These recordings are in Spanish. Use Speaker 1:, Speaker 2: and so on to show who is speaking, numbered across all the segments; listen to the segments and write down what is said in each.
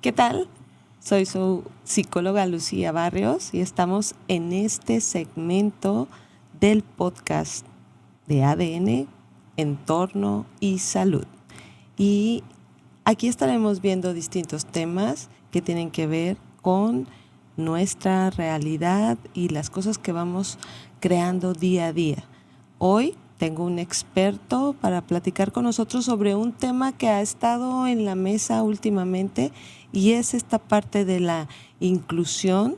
Speaker 1: ¿Qué tal? Soy su psicóloga Lucía Barrios y estamos en este segmento del podcast de ADN, Entorno y Salud. Y aquí estaremos viendo distintos temas que tienen que ver con nuestra realidad y las cosas que vamos creando día a día. Hoy tengo un experto para platicar con nosotros sobre un tema que ha estado en la mesa últimamente y es esta parte de la inclusión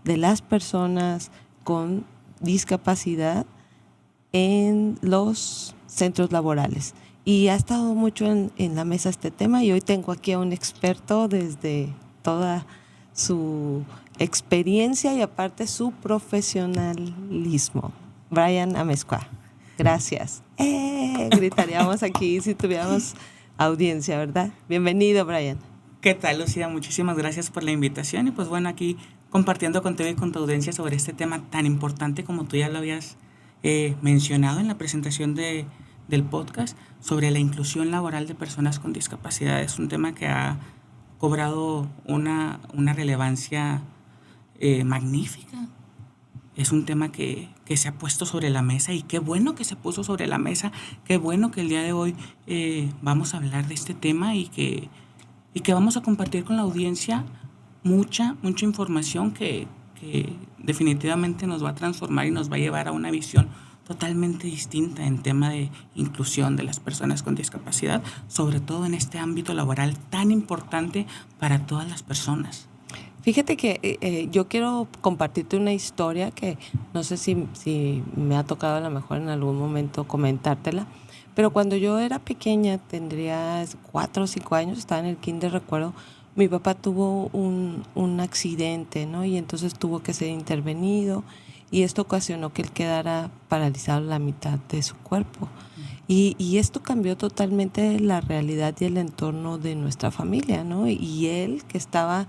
Speaker 1: de las personas con discapacidad en los centros laborales. Y ha estado mucho en la mesa este tema y hoy tengo aquí a un experto desde toda su experiencia y aparte su profesionalismo. Brian Amezcua. Gracias. Gritaríamos aquí si tuviéramos audiencia, ¿verdad? Bienvenido, Brian.
Speaker 2: ¿Qué tal, Lucía? Muchísimas gracias por la invitación y pues bueno, aquí compartiendo contigo y con tu audiencia sobre este tema tan importante como tú ya lo habías mencionado en la presentación del podcast sobre la inclusión laboral de personas con discapacidad. Es un tema que ha cobrado una relevancia magnífica. Es un tema que se ha puesto sobre la mesa y qué bueno que se puso sobre la mesa, qué bueno que el día de hoy vamos a hablar de este tema y que vamos a compartir con la audiencia mucha informamación que definitivamente nos va a transformar y nos va a llevar a una visión totalmente distinta en tema de inclusión de las personas con discapacidad, sobre todo en este ámbito laboral tan importante para todas las personas.
Speaker 1: Fíjate que yo quiero compartirte una historia que no sé si me ha tocado a lo mejor en algún momento comentártela, pero cuando yo era pequeña, tendría 4 o 5 años, estaba en el kinder, recuerdo, mi papá tuvo un accidente, ¿no? Y entonces tuvo que ser intervenido y esto ocasionó que él quedara paralizado la mitad de su cuerpo. Y esto cambió totalmente la realidad y el entorno de nuestra familia, ¿no? Y él, que estaba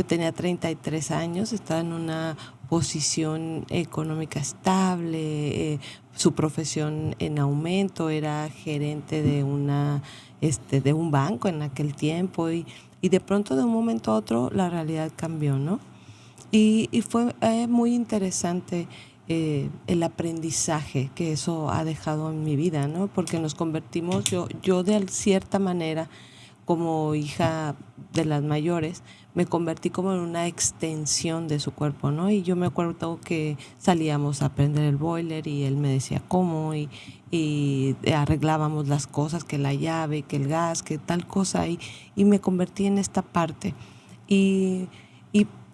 Speaker 1: tenía 33 años, estaba en una posición económica estable, su profesión en aumento, era gerente de de un banco en aquel tiempo y de pronto de un momento a otro la realidad cambió, ¿no? Y fue muy interesante el aprendizaje que eso ha dejado en mi vida, ¿no? Porque nos convertimos, yo de cierta manera, como hija de las mayores, me convertí como en una extensión de su cuerpo, ¿no? Y yo me acuerdo que salíamos a prender el boiler y él me decía cómo y arreglábamos las cosas, que la llave, que el gas, que tal cosa, y me convertí en esta parte. Y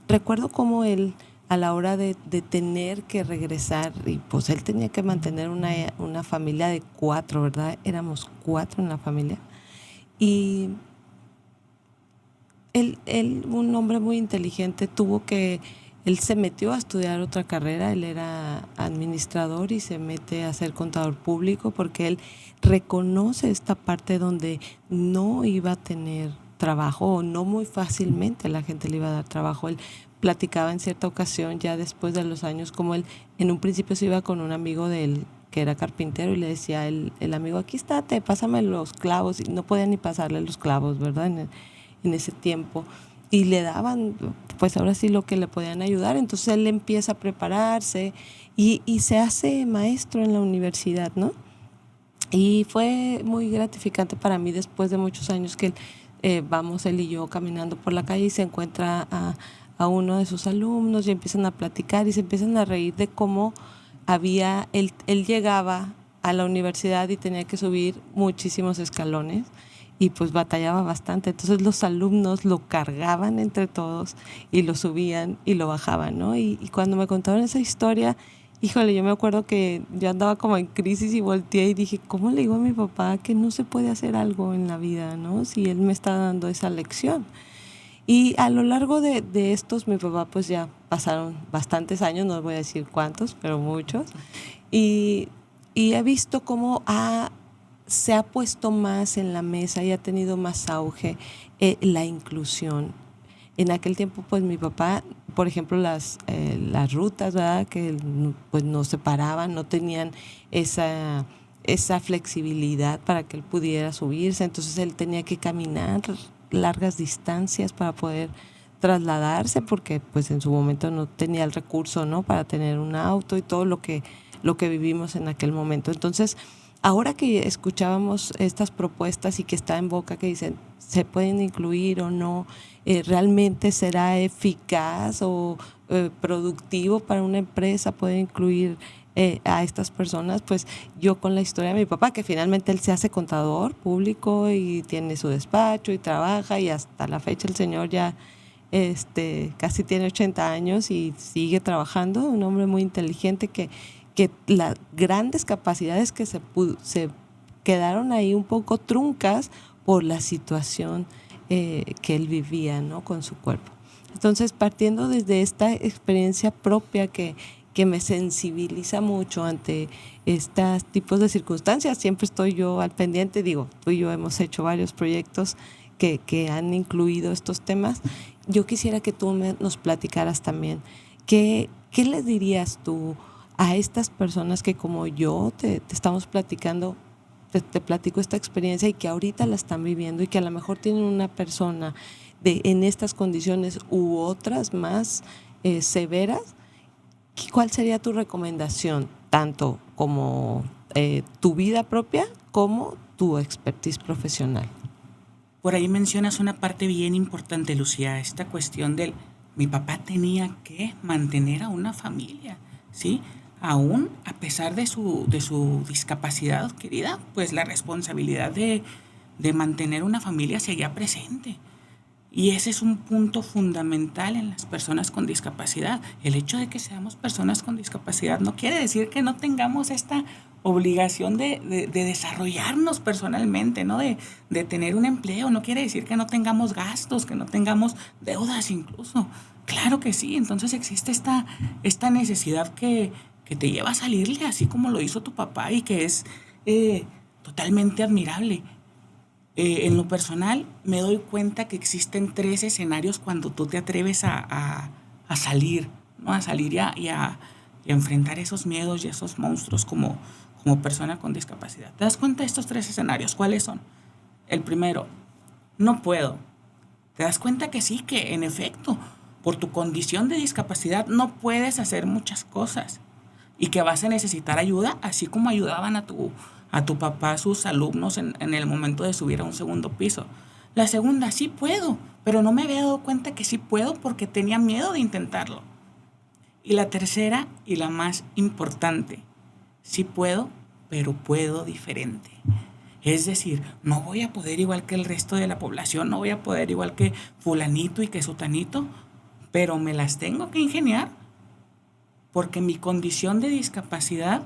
Speaker 1: recuerdo cómo él, a la hora de tener que regresar, y pues él tenía que mantener una familia de 4, ¿verdad? Éramos 4 en la familia. Y él, un hombre muy inteligente, él se metió a estudiar otra carrera, él era administrador y se mete a ser contador público porque él reconoce esta parte donde no iba a tener trabajo o no muy fácilmente la gente le iba a dar trabajo. Él platicaba en cierta ocasión, ya después de los años, como él en un principio se iba con un amigo de él que era carpintero y le decía el amigo, aquí estate, pásame los clavos, y no podía ni pasarle los clavos, ¿verdad? En ese tiempo, y le daban, pues ahora sí lo que le podían ayudar. Entonces él empieza a prepararse y se hace maestro en la universidad, ¿no? Y fue muy gratificante para mí después de muchos años que vamos él y yo caminando por la calle y se encuentra a uno de sus alumnos y empiezan a platicar y se empiezan a reír de cómo él llegaba a la universidad y tenía que subir muchísimos escalones y pues batallaba bastante. Entonces los alumnos lo cargaban entre todos y lo subían y lo bajaban, ¿no? Y cuando me contaron esa historia, híjole, yo me acuerdo que yo andaba como en crisis y volteé y dije, ¿cómo le digo a mi papá que no se puede hacer algo en la vida, ¿no? Si él me está dando esa lección. Y a lo largo de estos, mi papá pues ya pasaron bastantes años, no voy a decir cuántos, pero muchos. Y he visto cómo se ha puesto más en la mesa y ha tenido más auge la inclusión. En aquel tiempo, pues mi papá, por ejemplo, las rutas, ¿verdad? Que pues nos separaban, no tenían esa flexibilidad para que él pudiera subirse, entonces él tenía que caminar largas distancias para poder trasladarse, porque pues en su momento no tenía el recurso, ¿no?, para tener un auto y todo lo que vivimos en aquel momento. Entonces, ahora que escuchábamos estas propuestas y que está en boca, que dicen se pueden incluir o no, ¿realmente será eficaz o productivo para una empresa poder incluir a estas personas? Pues yo, con la historia de mi papá, que finalmente él se hace contador público y tiene su despacho y trabaja, y hasta la fecha el señor ya casi tiene 80 años y sigue trabajando, un hombre muy inteligente que las grandes capacidades que se quedaron ahí un poco truncas por la situación que él vivía, ¿no?, con su cuerpo. Entonces, partiendo desde esta experiencia propia que me sensibiliza mucho ante estos tipos de circunstancias, siempre estoy yo al pendiente. Digo, tú y yo hemos hecho varios proyectos que han incluido estos temas. Yo quisiera que tú nos platicaras también, ¿qué les dirías tú a estas personas que, como yo, te estamos platicando, te platico esta experiencia, y que ahorita la están viviendo, y que a lo mejor tienen una persona en estas condiciones u otras más severas? ¿Cuál sería tu recomendación, tanto como tu vida propia como tu expertise profesional?
Speaker 2: Por ahí mencionas una parte bien importante, Lucía, esta cuestión del mi papá tenía que mantener a una familia, ¿sí? Aún a pesar de su discapacidad adquirida, pues la responsabilidad de mantener una familia seguía presente. Y ese es un punto fundamental en las personas con discapacidad. El hecho de que seamos personas con discapacidad no quiere decir que no tengamos esta obligación de desarrollarnos personalmente, ¿no? De tener un empleo. No quiere decir que no tengamos gastos, que no tengamos deudas incluso. Claro que sí. Entonces existe esta necesidad que te lleva a salirle, así como lo hizo tu papá, y que es totalmente admirable. En lo personal, me doy cuenta que existen 3 escenarios cuando tú te atreves a salir, ¿no? A salir y a enfrentar esos miedos y esos monstruos como persona con discapacidad. ¿Te das cuenta de estos 3 escenarios? ¿Cuáles son? El primero, no puedo. Te das cuenta que sí, que en efecto, por tu condición de discapacidad no puedes hacer muchas cosas, y que vas a necesitar ayuda, así como ayudaban a tu papá, sus alumnos, en el momento de subir a un segundo piso. La segunda, sí puedo, pero no me había dado cuenta que sí puedo porque tenía miedo de intentarlo. Y la tercera, y la más importante, sí puedo, pero puedo diferente. Es decir, no voy a poder igual que el resto de la población, no voy a poder igual que fulanito y que sutanito, pero me las tengo que ingeniar, porque mi condición de discapacidad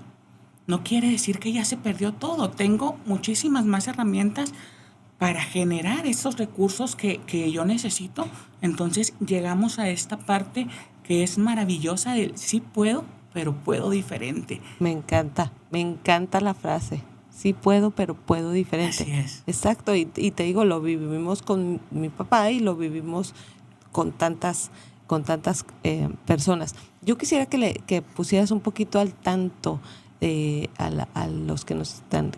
Speaker 2: no quiere decir que ya se perdió todo. Tengo muchísimas más herramientas para generar esos recursos que yo necesito. Entonces llegamos a esta parte que es maravillosa del sí puedo, pero puedo diferente.
Speaker 1: Me encanta la frase. Sí puedo, pero puedo diferente.
Speaker 2: Así es.
Speaker 1: Exacto, y te digo, lo vivimos con mi papá y lo vivimos con tantas personas. Yo quisiera que pusieras un poquito al tanto a los que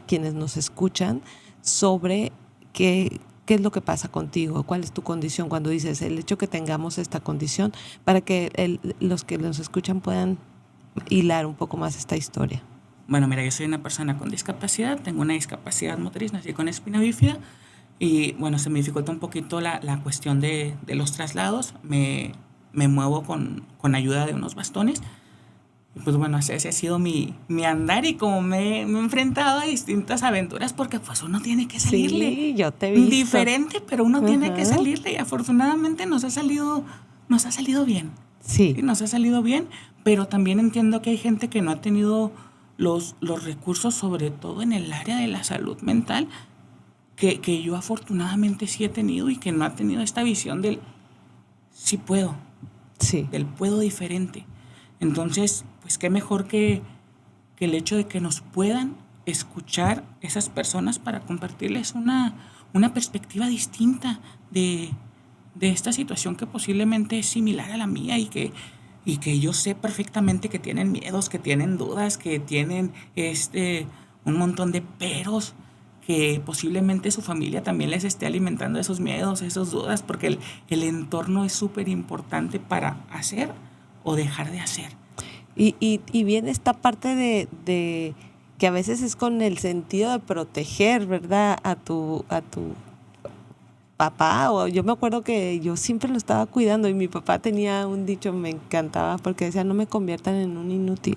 Speaker 1: quienes nos escuchan, sobre qué es lo que pasa contigo, cuál es tu condición, cuando dices el hecho que tengamos esta condición, para que los que nos escuchan puedan hilar un poco más esta historia.
Speaker 2: Bueno, mira, yo soy una persona con discapacidad, tengo una discapacidad motriz, nací con espina bífida, y bueno, se me dificulta un poquito la cuestión de los traslados. Me muevo con ayuda de unos bastones. Y pues bueno, ese ha sido mi andar, y como me he enfrentado a distintas aventuras, porque pues uno tiene que salirle.
Speaker 1: Sí, yo te he visto.
Speaker 2: Diferente, pero uno tiene que salirle, y afortunadamente nos ha salido bien.
Speaker 1: Sí.
Speaker 2: Nos ha salido bien, pero también entiendo que hay gente que no ha tenido los recursos, sobre todo en el área de la salud mental, que yo afortunadamente sí he tenido, y que no ha tenido esta visión del sí puedo,
Speaker 1: sí,
Speaker 2: del puedo diferente. Entonces, pues qué mejor que el hecho de que nos puedan escuchar esas personas para compartirles una perspectiva distinta de esta situación que posiblemente es similar a la mía, y que yo sé perfectamente que tienen miedos, que tienen dudas, que tienen un montón de peros, que posiblemente su familia también les esté alimentando esos miedos, esas dudas, porque el entorno es súper importante para hacer o dejar de hacer.
Speaker 1: Y viene esta parte de que a veces es con el sentido de proteger, ¿verdad? A tu papá, o yo me acuerdo que yo siempre lo estaba cuidando y mi papá tenía un dicho, me encantaba, porque decía, no me conviertan en un inútil,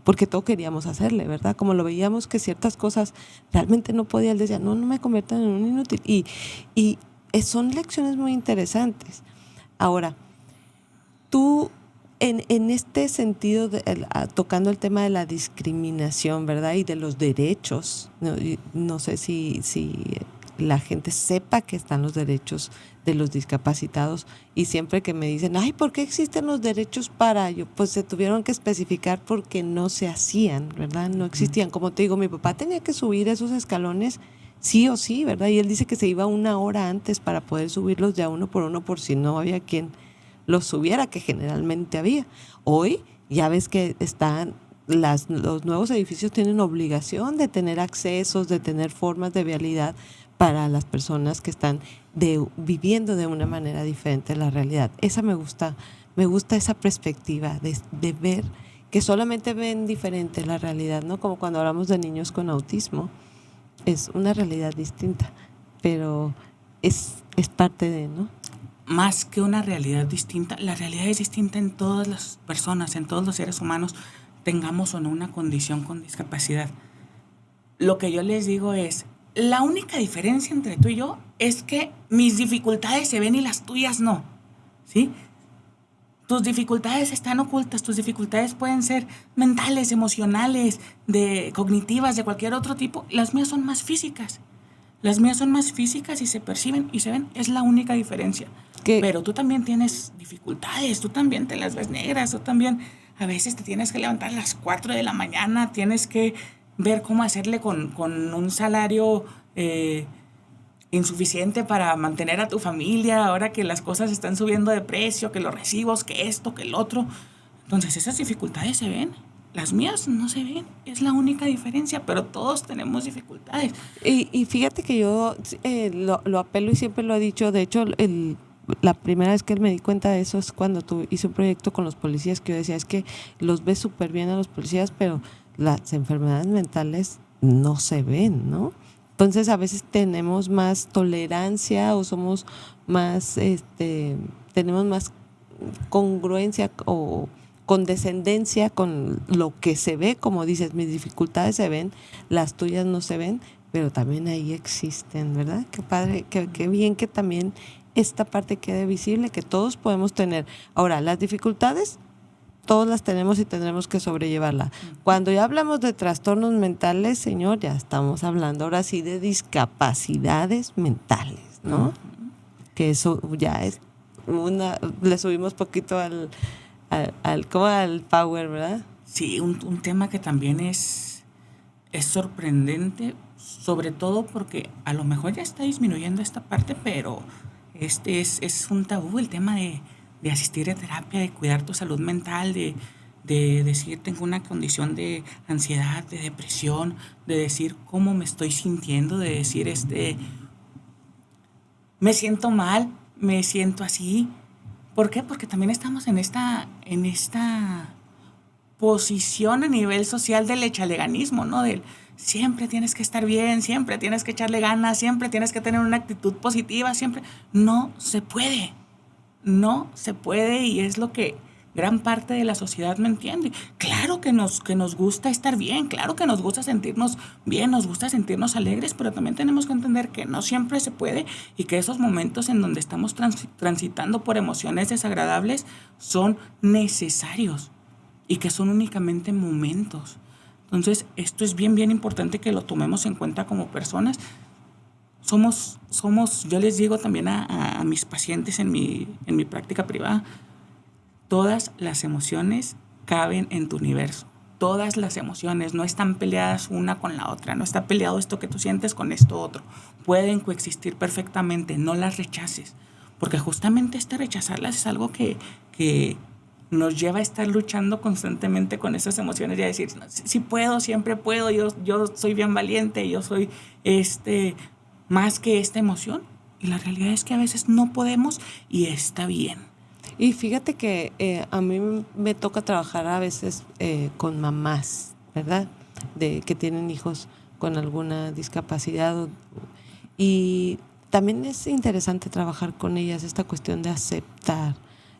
Speaker 1: porque todo queríamos hacerle, ¿verdad? Como lo veíamos que ciertas cosas realmente no podía, él decía, no me conviertan en un inútil. Y son lecciones muy interesantes. Ahora, tú, en este sentido, tocando el tema de la discriminación, ¿verdad? Y de los derechos, no sé si la gente sepa que están los derechos de los discapacitados, y siempre que me dicen, ay, ¿por qué existen los derechos para ello? Pues se tuvieron que especificar porque no se hacían, ¿verdad? No existían. Como te digo, mi papá tenía que subir esos escalones sí o sí, ¿verdad? Y él dice que se iba 1 hora antes para poder subirlos ya uno por si no había quien los subiera, que generalmente había. Hoy ya ves que los nuevos edificios tienen obligación de tener accesos, de tener formas de vialidad para las personas que están viviendo de una manera diferente la realidad. Esa me gusta esa perspectiva de ver que solamente ven diferente la realidad, ¿no? Como cuando hablamos de niños con autismo, es una realidad distinta, pero es parte de, ¿no?
Speaker 2: Más que una realidad distinta, la realidad es distinta en todas las personas, en todos los seres humanos, tengamos o no una condición con discapacidad. Lo que yo les digo es, la única diferencia entre tú y yo es que mis dificultades se ven y las tuyas no, ¿sí? Tus dificultades están ocultas, tus dificultades pueden ser mentales, emocionales, cognitivas, de cualquier otro tipo. Las mías son más físicas. Las mías son más físicas y se perciben y se ven, es la única diferencia. Pero tú también tienes dificultades, tú también te las ves negras, tú también a veces te tienes que levantar a las 4 de la mañana, tienes que ver cómo hacerle con un salario insuficiente para mantener a tu familia, ahora que las cosas están subiendo de precio, que los recibos, que esto, que el otro. Entonces esas dificultades se ven. Las mías no se ven, es la única diferencia, pero todos tenemos dificultades.
Speaker 1: Y fíjate que yo lo apelo y siempre lo he dicho. De hecho, la primera vez que me di cuenta de eso es cuando hice un proyecto con los policías, que yo decía, es que los ves súper bien a los policías, pero las enfermedades mentales no se ven, ¿no? Entonces a veces tenemos más tolerancia o somos más, tenemos más congruencia o condescendencia con lo que se ve, como dices, mis dificultades se ven, las tuyas no se ven, pero también ahí existen, ¿verdad? Qué padre, qué bien que también esta parte quede visible, que todos podemos tener. Ahora, las dificultades, todos las tenemos y tendremos que sobrellevarla. Cuando ya hablamos de trastornos mentales, señor, ya estamos hablando ahora sí de discapacidades mentales, ¿no? Que eso ya es le subimos poquito al power, ¿verdad?
Speaker 2: Sí, un tema que también es sorprendente, sobre todo porque a lo mejor ya está disminuyendo esta parte, pero es un tabú el tema de asistir a terapia, de cuidar tu salud mental, de decir tengo una condición de ansiedad, de depresión, de decir cómo me estoy sintiendo, de decir me siento mal, me siento así. ¿Por qué? Porque también estamos en esta posición a nivel social del echaleganismo, ¿no? Del siempre tienes que estar bien, siempre tienes que echarle ganas, siempre tienes que tener una actitud positiva, siempre. No se puede, y es lo que gran parte de la sociedad no entiende. Claro que nos gusta estar bien, claro que nos gusta sentirnos bien, nos gusta sentirnos alegres, pero también tenemos que entender que no siempre se puede y que esos momentos en donde estamos transitando por emociones desagradables son necesarios y que son únicamente momentos. Entonces, esto es bien, bien importante que lo tomemos en cuenta como personas. Somos, yo les digo también a mis pacientes en mi práctica privada, todas las emociones caben en tu universo. Todas las emociones no están peleadas una con la otra, no está peleado esto que tú sientes con esto otro. Pueden coexistir perfectamente, no las rechaces, porque justamente rechazarlas es algo que nos lleva a estar luchando constantemente con esas emociones y a decir, sí puedo, siempre puedo, yo soy bien valiente, yo soy más que esta emoción. Y la realidad es que a veces no podemos y está bien.
Speaker 1: Y fíjate que a mí me toca trabajar a veces con mamás, ¿verdad? Que tienen hijos con alguna discapacidad. Y también es interesante trabajar con ellas esta cuestión de aceptar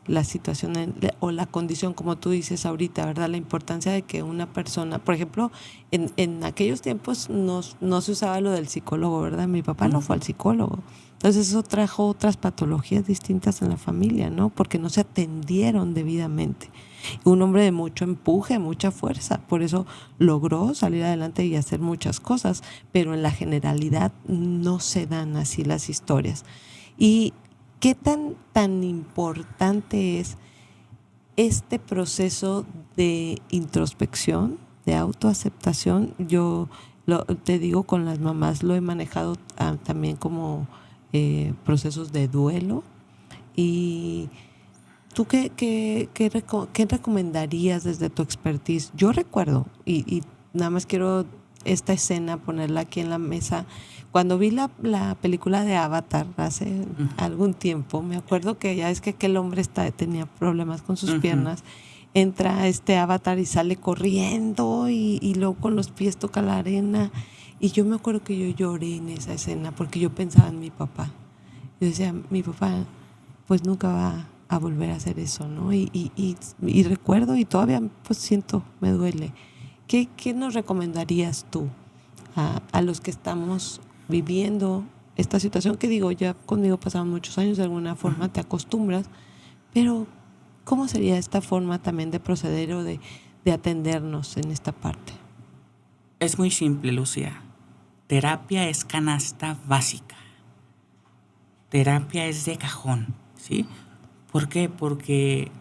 Speaker 1: la situación o la condición, como tú dices ahorita, ¿verdad? La importancia de que una persona, por ejemplo, en aquellos tiempos no se usaba lo del psicólogo, ¿verdad? Mi papá no fue al psicólogo. Entonces eso trajo otras patologías distintas en la familia, ¿no? Porque no se atendieron debidamente. Un hombre de mucho empuje, mucha fuerza, por eso logró salir adelante y hacer muchas cosas, pero en la generalidad no se dan así las historias. Y ¿qué tan importante es este proceso de introspección, de autoaceptación? Yo te digo, con las mamás lo he manejado también como procesos de duelo. ¿Y tú qué recomendarías desde tu expertise? Yo recuerdo, y nada más quiero esta escena ponerla aquí en la mesa. Cuando vi la película de Avatar hace algún tiempo, me acuerdo que ya es que aquel hombre tenía problemas con sus piernas. Entra este Avatar y sale corriendo y luego con los pies toca la arena. Y yo me acuerdo que yo lloré en esa escena porque yo pensaba en mi papá. Yo decía, mi papá pues nunca va a volver a hacer eso, ¿no? Y recuerdo y todavía pues siento, me duele. ¿Qué nos recomendarías tú a los que estamos viviendo esta situación? Que digo, ya conmigo pasaron muchos años, de alguna forma te acostumbras, pero ¿cómo sería esta forma también de proceder o de atendernos en esta parte?
Speaker 2: Es muy simple, Lucía. Terapia es canasta básica. Terapia es de cajón, ¿sí? ¿Por qué? Porque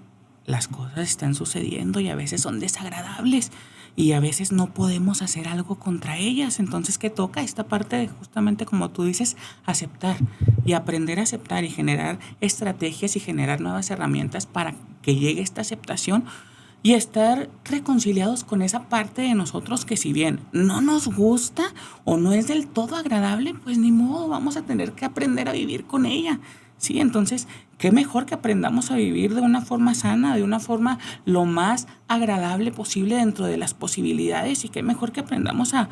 Speaker 2: las cosas están sucediendo y a veces son desagradables y a veces no podemos hacer algo contra ellas. Entonces, ¿qué toca? Esta parte de, justamente como tú dices, aceptar y aprender a aceptar y generar estrategias y generar nuevas herramientas para que llegue esta aceptación y estar reconciliados con esa parte de nosotros que, si bien no nos gusta o no es del todo agradable, pues ni modo, vamos a tener que aprender a vivir con ella, ¿sí? Entonces, qué mejor que aprendamos a vivir de una forma sana, de una forma lo más agradable posible dentro de las posibilidades, y qué mejor que aprendamos a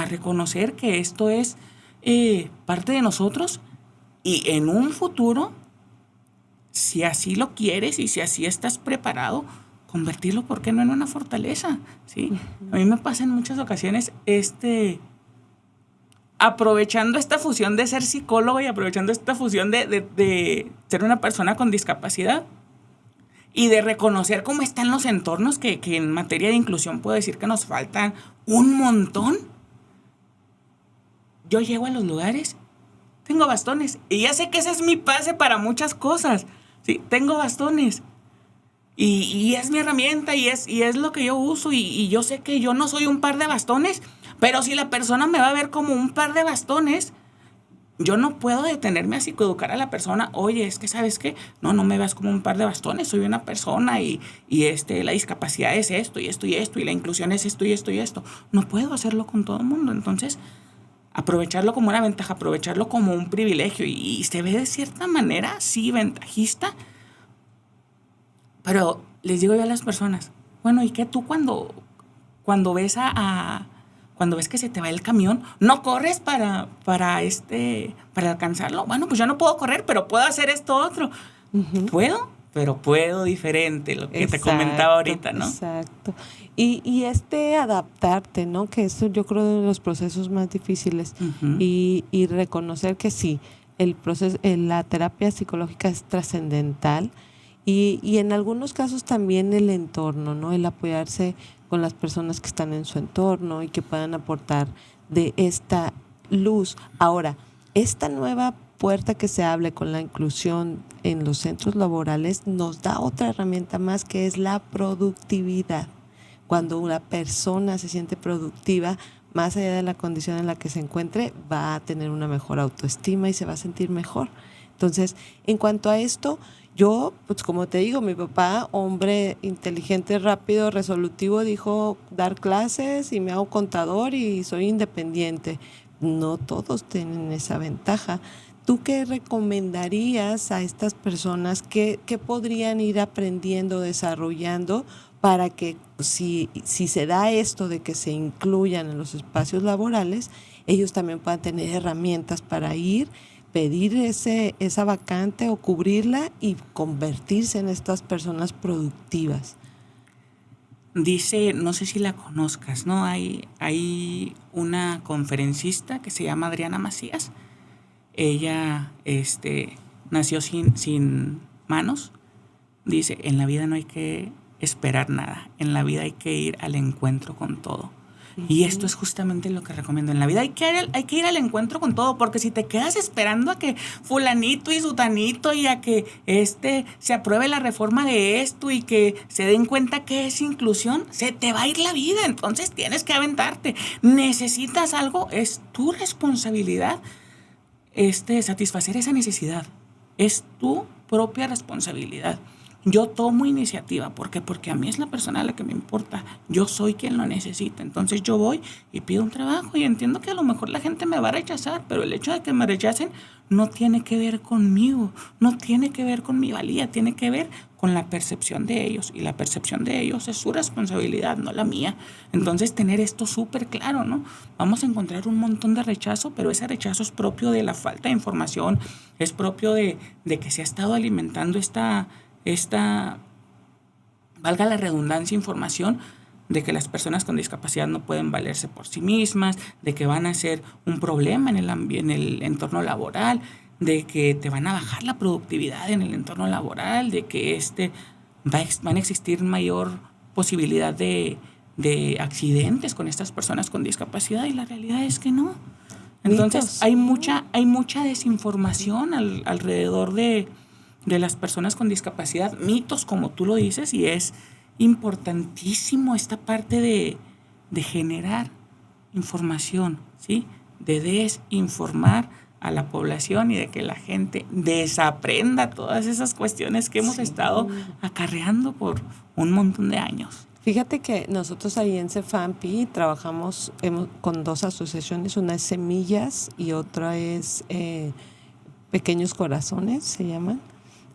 Speaker 2: reconocer que esto es parte de nosotros, y en un futuro, si así lo quieres y si así estás preparado, convertirlo, ¿por qué no?, en una fortaleza, ¿sí? A mí me pasa en muchas ocasiones, aprovechando esta fusión de ser psicólogo y aprovechando esta fusión de ser una persona con discapacidad y de reconocer cómo están los entornos, que en materia de inclusión puedo decir que nos faltan un montón. Yo llego a los lugares, tengo bastones, y ya sé que ese es mi pase para muchas cosas, ¿sí? Tengo bastones. Y es mi herramienta y es lo que yo uso, y yo sé que yo no soy un par de bastones, pero si la persona me va a ver como un par de bastones, yo no puedo detenerme a psicoeducar a la persona. Oye, es que ¿sabes qué? No me veas como un par de bastones, soy una persona y la discapacidad es esto y esto y esto, y la inclusión es esto y esto y esto. No puedo hacerlo con todo el mundo. Entonces, aprovecharlo como una ventaja, aprovecharlo como un privilegio, y se ve de cierta manera, sí, ventajista. Pero les digo yo a las personas, bueno, ¿y qué tú cuando ves cuando ves que se te va el camión, no corres para alcanzarlo? Bueno, pues yo no puedo correr, pero puedo hacer esto otro. Puedo, pero puedo diferente, lo que te comentaba ahorita, ¿no?
Speaker 1: Exacto. Y adaptarte, ¿no? Que eso yo creo de los procesos más difíciles. Y reconocer que sí, el proceso, la terapia psicológica es trascendental. Y en algunos casos también el entorno, ¿no? El apoyarse con las personas que están en su entorno y que puedan aportar de esta luz. Ahora, esta nueva puerta que se abre con la inclusión en los centros laborales nos da otra herramienta más, que es la productividad. Cuando una persona se siente productiva, más allá de la condición en la que se encuentre, va a tener una mejor autoestima y se va a sentir mejor. Entonces, en cuanto a esto, yo, pues como te digo, mi papá, hombre inteligente, rápido, resolutivo, dijo dar clases y me hago contador y soy independiente. No todos tienen esa ventaja. ¿Tú qué recomendarías a estas personas que podrían ir aprendiendo, desarrollando para que si se da esto de que se incluyan en los espacios laborales, ellos también puedan tener herramientas para ir, pedir esa vacante o cubrirla y convertirse en estas personas productivas?
Speaker 2: Dice, no sé si la conozcas, ¿no? Hay una conferencista que se llama Adriana Macías. Ella nació sin manos. Dice, en la vida no hay que esperar nada, en la vida hay que ir al encuentro con todo. Y esto es justamente lo que recomiendo. En la vida hay que ir al encuentro con todo, porque si te quedas esperando a que fulanito y sutanito y a que se apruebe la reforma de esto y que se den cuenta que es inclusión, se te va a ir la vida. Entonces tienes que aventarte. Necesitas algo, es tu responsabilidad satisfacer esa necesidad. Es tu propia responsabilidad. Yo tomo iniciativa. ¿Por qué? Porque a mí es la persona a la que me importa. Yo soy quien lo necesita. Entonces yo voy y pido un trabajo y entiendo que a lo mejor la gente me va a rechazar, pero el hecho de que me rechacen no tiene que ver conmigo, no tiene que ver con mi valía, tiene que ver con la percepción de ellos. Y la percepción de ellos es su responsabilidad, no la mía. Entonces tener esto súper claro, ¿no? Vamos a encontrar un montón de rechazo, pero ese rechazo es propio de la falta de información, es propio de que se ha estado alimentando esta, valga la redundancia, información de que las personas con discapacidad no pueden valerse por sí mismas, de que van a ser un problema en el entorno laboral, de que te van a bajar la productividad en el entorno laboral, de que van a existir mayor posibilidad de accidentes con estas personas con discapacidad, y la realidad es que no. Entonces hay mucha desinformación alrededor de las personas con discapacidad, mitos como tú lo dices, y es importantísimo esta parte de generar información, ¿sí? De desinformar a la población y de que la gente desaprenda todas esas cuestiones que hemos estado acarreando por un montón de años.
Speaker 1: Fíjate que nosotros ahí en CEFAMPI trabajamos con dos asociaciones, una es Semillas y otra es Pequeños Corazones, se llaman.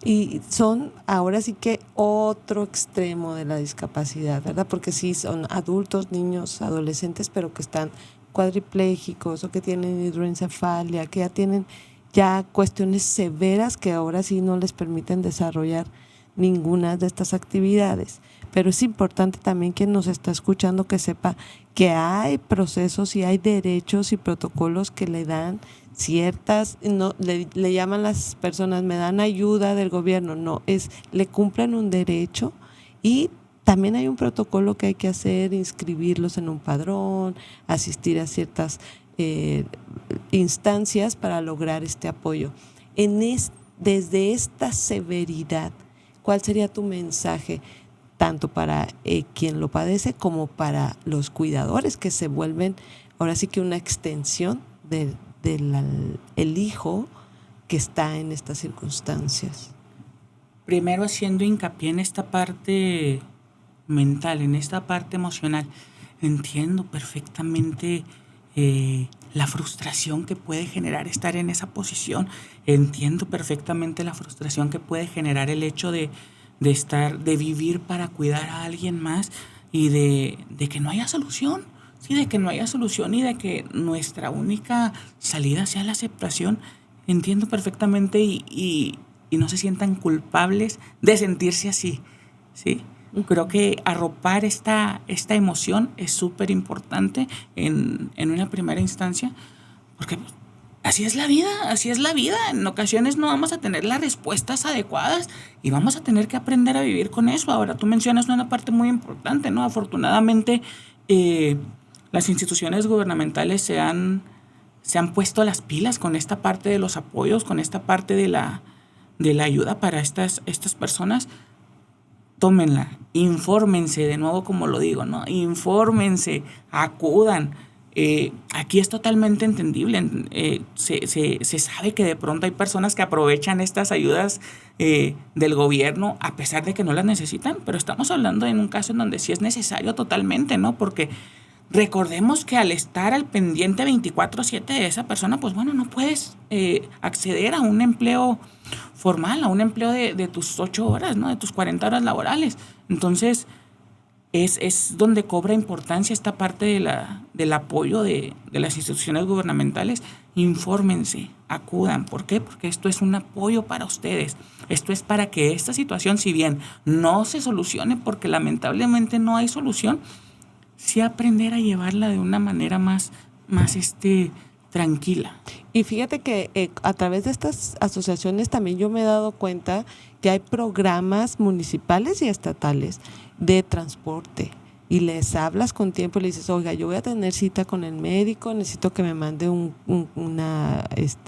Speaker 1: Y son ahora sí que otro extremo de la discapacidad, ¿verdad? Porque sí son adultos, niños, adolescentes, pero que están cuadriplégicos o que tienen hidroencefalia, que ya tienen cuestiones severas que ahora sí no les permiten desarrollar ninguna de estas actividades. Pero es importante también quien nos está escuchando que sepa que hay procesos y hay derechos y protocolos que le dan ciertas, no le llaman las personas, me dan ayuda del gobierno, no, le cumplen un derecho y también hay un protocolo que hay que hacer, inscribirlos en un padrón, asistir a ciertas instancias para lograr este apoyo. Desde esta severidad, ¿cuál sería tu mensaje? Tanto para quien lo padece como para los cuidadores que se vuelven ahora sí que una extensión del hijo que está en estas circunstancias.
Speaker 2: Primero haciendo hincapié en esta parte mental, en esta parte emocional. Entiendo perfectamente la frustración que puede generar estar en esa posición. Entiendo perfectamente la frustración que puede generar el hecho de vivir para cuidar a alguien más y de que no haya solución, sí, de que no haya solución y de que nuestra única salida sea la aceptación. Entiendo perfectamente y no se sientan culpables de sentirse así, ¿sí? Creo que arropar esta emoción es súper importante en una primera instancia, porque así es la vida. En ocasiones no vamos a tener las respuestas adecuadas y vamos a tener que aprender a vivir con eso. Ahora, tú mencionas una parte muy importante, ¿no? Afortunadamente, las instituciones gubernamentales se han puesto las pilas con esta parte de los apoyos, con esta parte de la ayuda para estas personas. Tómenla, infórmense, de nuevo como lo digo, ¿no? Infórmense, acudan. Aquí es totalmente entendible. Se sabe que de pronto hay personas que aprovechan estas ayudas del gobierno a pesar de que no las necesitan, pero estamos hablando en un caso en donde sí es necesario totalmente, ¿no? Porque recordemos que al estar al pendiente 24/7 de esa persona, pues bueno, no puedes acceder a un empleo formal, a un empleo de tus 8 horas, ¿no? De tus 40 horas laborales. Entonces, es donde cobra importancia esta parte del apoyo de las instituciones gubernamentales. Infórmense, acudan. ¿Por qué? Porque esto es un apoyo para ustedes. Esto es para que esta situación, si bien no se solucione, porque lamentablemente no hay solución, sí aprender a llevarla de una manera más tranquila.
Speaker 1: Y fíjate que a través de estas asociaciones también yo me he dado cuenta que hay programas municipales y estatales de transporte y les hablas con tiempo y le dices, oiga, yo voy a tener cita con el médico, necesito que me mande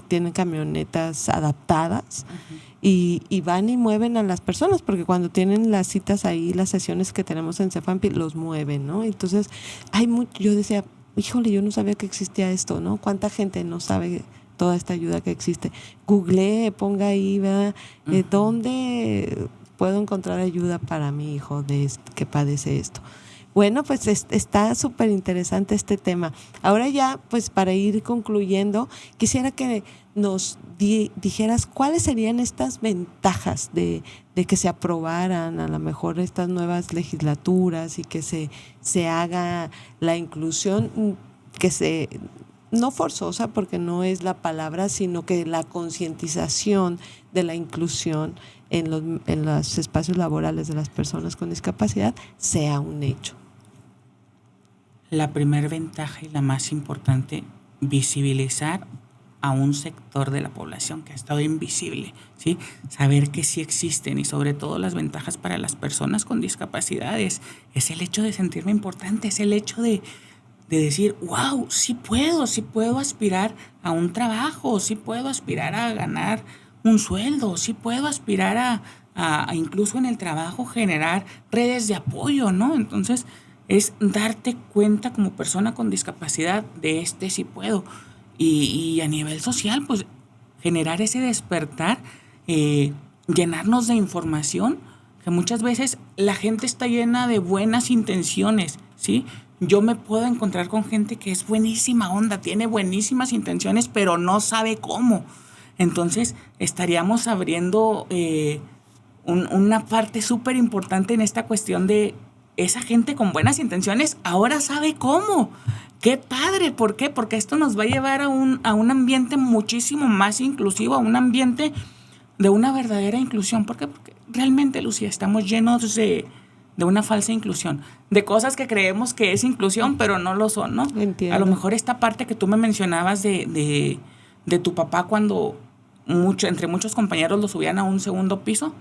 Speaker 1: tienen camionetas adaptadas. Uh-huh. Y van y mueven a las personas, porque cuando tienen las citas ahí, las sesiones que tenemos en Cefampi, los mueven, ¿no? Entonces, yo decía, híjole, yo no sabía que existía esto, ¿no? ¿Cuánta gente no sabe toda esta ayuda que existe? Googleé, ponga ahí, ¿verdad? Uh-huh. ¿Dónde puedo encontrar ayuda para mi hijo que padece esto? Bueno, pues está súper interesante este tema. Ahora ya, pues para ir concluyendo, quisiera que nos dijeras cuáles serían estas ventajas de que se aprobaran a lo mejor estas nuevas legislaturas y que se haga la inclusión, no forzosa, porque no es la palabra, sino que la concientización de la inclusión en los espacios laborales de las personas con discapacidad sea un hecho.
Speaker 2: La primera ventaja y la más importante, visibilizar a un sector de la población que ha estado invisible, ¿sí? Saber que sí existen y sobre todo las ventajas para las personas con discapacidades es el hecho de sentirme importante, es el hecho de decir, wow, sí puedo aspirar a un trabajo, sí puedo aspirar a ganar un sueldo, sí puedo aspirar a incluso en el trabajo generar redes de apoyo, ¿no? Entonces, es darte cuenta como persona con discapacidad de sí puedo. Y a nivel social, pues generar ese despertar, llenarnos de información, que muchas veces la gente está llena de buenas intenciones, ¿sí? Yo me puedo encontrar con gente que es buenísima onda, tiene buenísimas intenciones, pero no sabe cómo. Entonces, estaríamos abriendo una parte súper importante en esta cuestión de esa gente con buenas intenciones ahora sabe cómo. ¡Qué padre! ¿Por qué? Porque esto nos va a llevar a un ambiente muchísimo más inclusivo, a un ambiente de una verdadera inclusión. ¿Por qué? Porque realmente, Lucía, estamos llenos de una falsa inclusión, de cosas que creemos que es inclusión, pero no lo son, ¿no?
Speaker 1: Entiendo.
Speaker 2: A lo mejor esta parte que tú me mencionabas de tu papá cuando entre muchos compañeros lo subían a un segundo piso,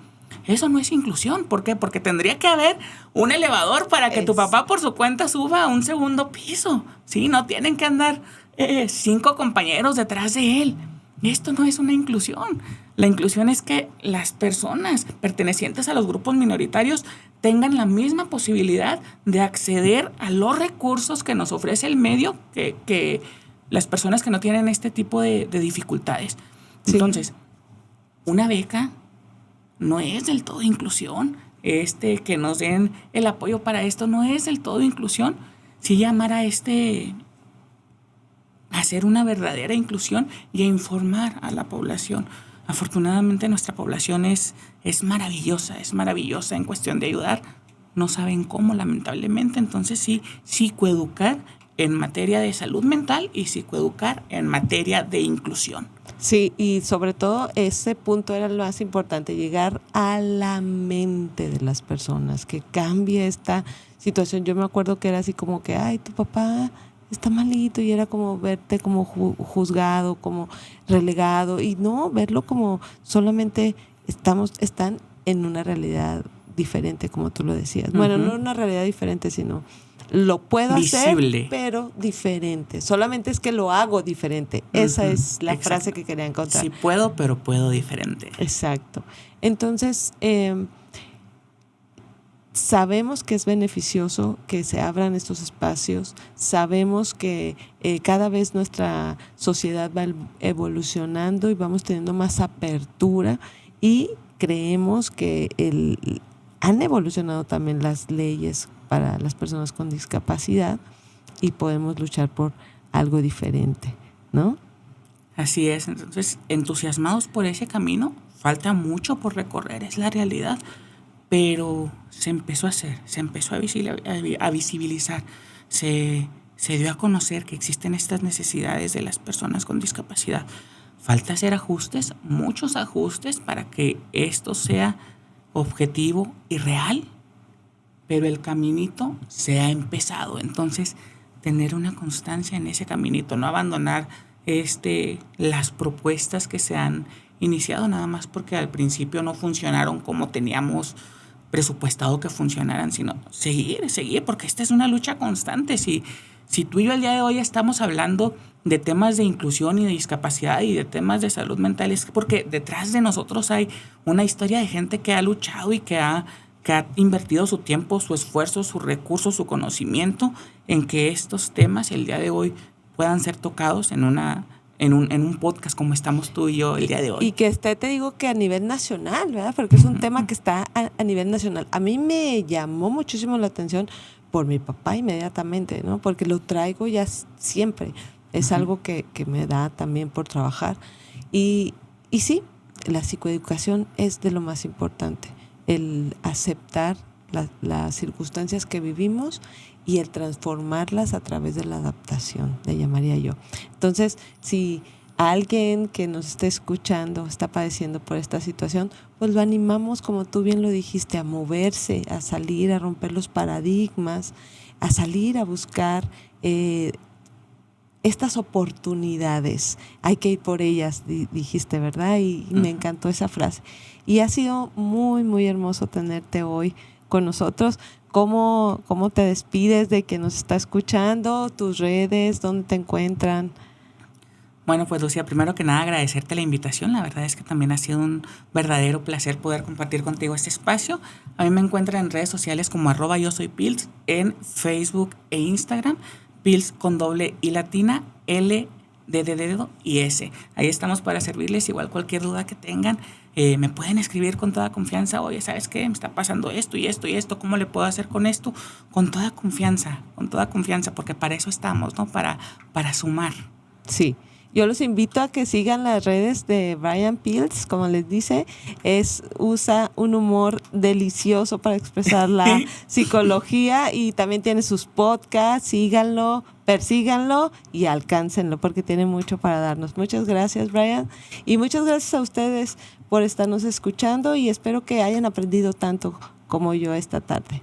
Speaker 2: eso no es inclusión. ¿Por qué? Porque tendría que haber un elevador para que tu papá por su cuenta suba a un segundo piso. Sí, no tienen que andar 5 compañeros detrás de él. Esto no es una inclusión. La inclusión es que las personas pertenecientes a los grupos minoritarios tengan la misma posibilidad de acceder a los recursos que nos ofrece el medio que las personas que no tienen este tipo de dificultades. Sí. Entonces, una beca no es del todo inclusión. Que nos den el apoyo para esto no es del todo inclusión. Sí llamar a hacer una verdadera inclusión y a informar a la población. Afortunadamente nuestra población es maravillosa en cuestión de ayudar. No saben cómo, lamentablemente. Entonces sí, psicoeducar en materia de salud mental y psicoeducar en materia de inclusión.
Speaker 1: Sí, y sobre todo ese punto era lo más importante, llegar a la mente de las personas, que cambie esta situación. Yo me acuerdo que era así como que, ay, tu papá está malito, y era como verte como juzgado, como relegado, y no, verlo como solamente están en una realidad diferente, como tú lo decías. Uh-huh. Bueno, no una realidad diferente, sino lo puedo
Speaker 2: visible,
Speaker 1: hacer, pero diferente. Solamente es que lo hago diferente. Esa es la frase que quería encontrar.
Speaker 2: Sí puedo, pero puedo diferente.
Speaker 1: Exacto. Entonces, sabemos que es beneficioso que se abran estos espacios, sabemos que cada vez nuestra sociedad va evolucionando y vamos teniendo más apertura, y creemos que han evolucionado también las leyes para las personas con discapacidad y podemos luchar por algo diferente, ¿no?
Speaker 2: Así es, entonces entusiasmados por ese camino, falta mucho por recorrer, es la realidad, pero se empezó a hacer, se empezó a visibilizar, se dio a conocer que existen estas necesidades de las personas con discapacidad. Falta hacer ajustes, muchos ajustes para que esto sea objetivo y real, pero el caminito se ha empezado. Entonces, tener una constancia en ese caminito, no abandonar las propuestas que se han iniciado nada más porque al principio no funcionaron como teníamos presupuestado que funcionaran, sino seguir, porque esta es una lucha constante. Si tú y yo el día de hoy estamos hablando de temas de inclusión y de discapacidad y de temas de salud mental, es porque detrás de nosotros hay una historia de gente que ha luchado y que ha invertido su tiempo, su esfuerzo, sus recursos, su conocimiento en que estos temas el día de hoy puedan ser tocados en un podcast como estamos tú y yo el día de hoy.
Speaker 1: Y que te digo que a nivel nacional, ¿verdad? Porque es un tema que está a nivel nacional. A mí me llamó muchísimo la atención por mi papá inmediatamente, ¿no? Porque lo traigo ya siempre. Es algo que me da también por trabajar. Y sí, la psicoeducación es de lo más importante. El aceptar las circunstancias que vivimos y el transformarlas a través de la adaptación, le llamaría yo. Entonces, si alguien que nos esté escuchando está padeciendo por esta situación, pues lo animamos, como tú bien lo dijiste, a moverse, a salir, a romper los paradigmas, a salir a buscar estas oportunidades. Hay que ir por ellas, dijiste, ¿verdad? Y me encantó esa frase. Y ha sido muy, muy hermoso tenerte hoy con nosotros. ¿Cómo te despides de que nos está escuchando? ¿Tus redes? ¿Dónde te encuentran?
Speaker 2: Bueno, pues Lucía, primero que nada agradecerte la invitación. La verdad es que también ha sido un verdadero placer poder compartir contigo este espacio. A mí me encuentran en redes sociales como @yosoypils, en Facebook e Instagram, Pils con doble I latina, L de dedo y S. Ahí estamos para servirles. Igual cualquier duda que tengan, me pueden escribir con toda confianza. Oye, ¿sabes qué? Me está pasando esto y esto y esto. ¿Cómo le puedo hacer con esto? Con toda confianza, porque para eso estamos, ¿no? Para sumar.
Speaker 1: Sí. Yo los invito a que sigan las redes de Brian Pils, como les dice, usa un humor delicioso para expresar la psicología, y también tiene sus podcasts. Síganlo, persíganlo y alcáncenlo, porque tiene mucho para darnos. Muchas gracias, Brian, y muchas gracias a ustedes por estarnos escuchando, y espero que hayan aprendido tanto como yo esta tarde.